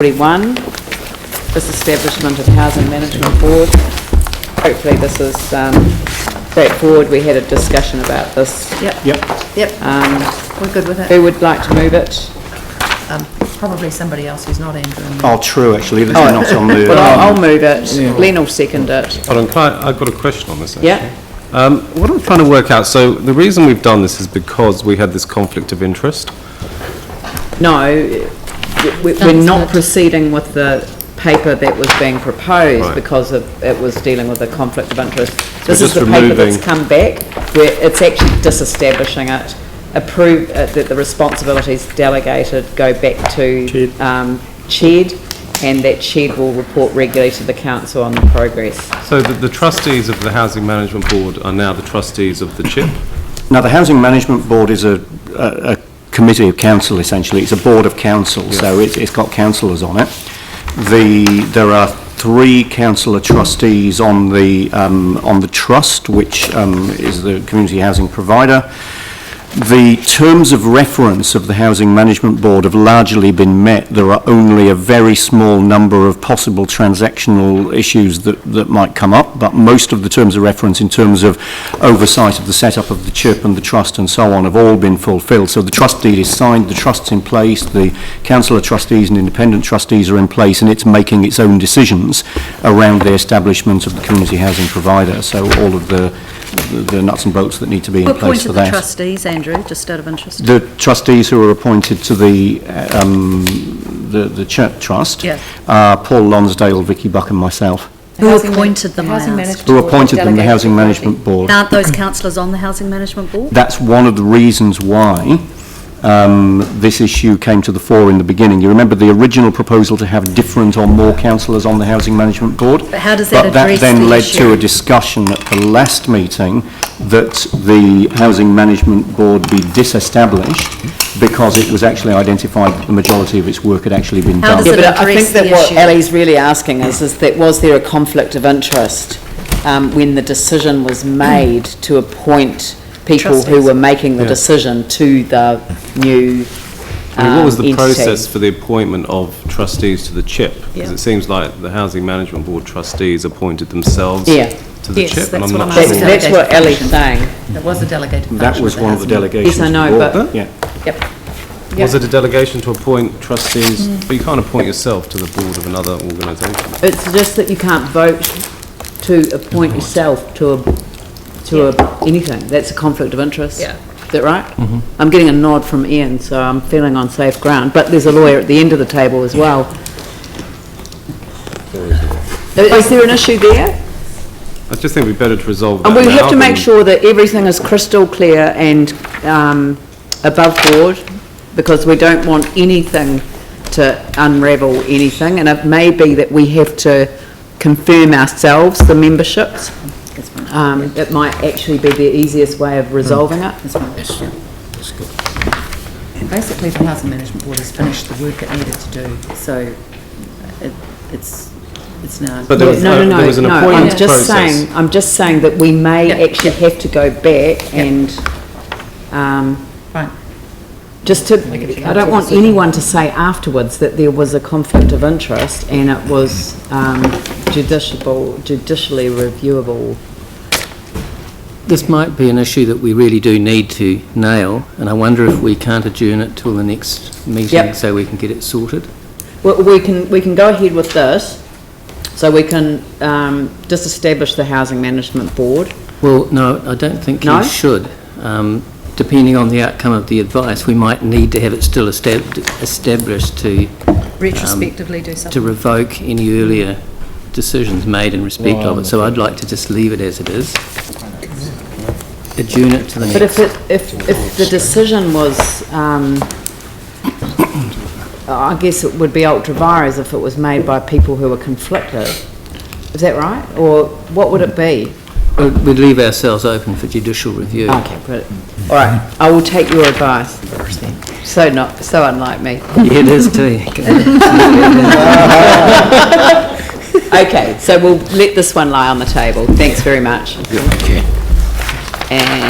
41, Disestablishment of Housing Management Board. Hopefully this is straightforward. We had a discussion about this. Yep. We're good with it. Who would like to move it? Probably somebody else who's not Andrew. Oh, true, actually. That's not on the... Well, I'll move it. Yeah. Glenn will second it. Hold on, I've got a question on this, actually. Yeah. What I'm trying to work out, so the reason we've done this is because we had this conflict of interest? No, we're not proceeding with the paper that was being proposed because it was dealing with a conflict of interest. So this is the paper that's come back, where it's actually disestablishing it, approve that the responsibilities delegated go back to CHED, and that CHED will report regularly to the council on the progress. So the trustees of the Housing Management Board are now the trustees of the CHIP? Now, the Housing Management Board is a committee of council, essentially. It's a board of council, so it's got councillors on it. There are 3 councillor trustees on the trust, which is the community housing provider. The terms of reference of the Housing Management Board have largely been met. There are only a very small number of possible transactional issues that might come up, but most of the terms of reference in terms of oversight of the setup of the CHIP and the trust and so on have all been fulfilled. So the trust deed is signed, the trust's in place, the councillor trustees and independent trustees are in place, and it's making its own decisions around the establishment of the community housing provider. So all of the nuts and bolts that need to be in place for that. Who appointed the trustees, Andrew, just out of interest? The trustees who are appointed to the Church Trust are Paul Lonsdale, Vicky Buck and myself. Who appointed them, I asked? Who appointed them, the Housing Management Board. Aren't those councillors on the Housing Management Board? That's one of the reasons why this issue came to the fore in the beginning. You remember the original proposal to have different or more councillors on the Housing Management Board? But how does that address that then led issue? to a discussion at the last meeting that the Housing Management Board be disestablished because it was actually identified that the majority of its work had actually been done. Yeah, but I think that what Ali's really asking is that was there a conflict of interest when the decision was made to appoint people trustees who were making the decision to the new what was the entity. process for the appointment of trustees to the CHIP? Because it seems like the Housing Management Board trustees appointed themselves to the CHIP, that's and I'm what not I'm sure. That's what Ali's saying. There was a delegated function. That was one of the delegations. Yes, I know, but... Was it a delegation to appoint trustees? But you can't appoint yourself to the board of another organisation. It's just that you can't vote to appoint yourself to anything. That's a conflict of interest. Yeah. Is that right? Mm-hmm. I'm getting a nod from Ian, so I'm feeling on safe ground. But there's a lawyer at the end of the table as well. Is there an issue there? I just think we'd better to resolve that. And we now have to make sure that everything is crystal clear and above board, because we don't want anything to unravel anything. And it may be that we have to confirm ourselves the memberships. It might actually be the easiest way of resolving it. Basically, the Housing Management Board has finished the work it needed to do, so it's now... But there was an appointment process. I'm just saying that we may actually have to go back and just to... I don't want anyone to say afterwards that there was a conflict of interest and it was judicially reviewable. This might be an issue that we really do need to nail, and I wonder if we can't adjourn it till the next meeting so we can get it sorted. Well, we can go ahead with this, so we can disestablish the Housing Management Board. Well, no, I don't think you should. Depending on the outcome of the advice, we might need to have it still established to retrospectively do something. To revoke any earlier decisions made in respect of it. So I'd like to just leave it as it is. Adjourn it to the next. But if the decision was, I guess it would be ultra vires if it was made by people who were conflicted. Is that right? Or what would it be? We'd leave ourselves open for judicial review. Okay, brilliant. All right, I will take your advice. So unlike me. Yeah, it is too. Okay, so we'll let this one lie on the table. Thanks very much. And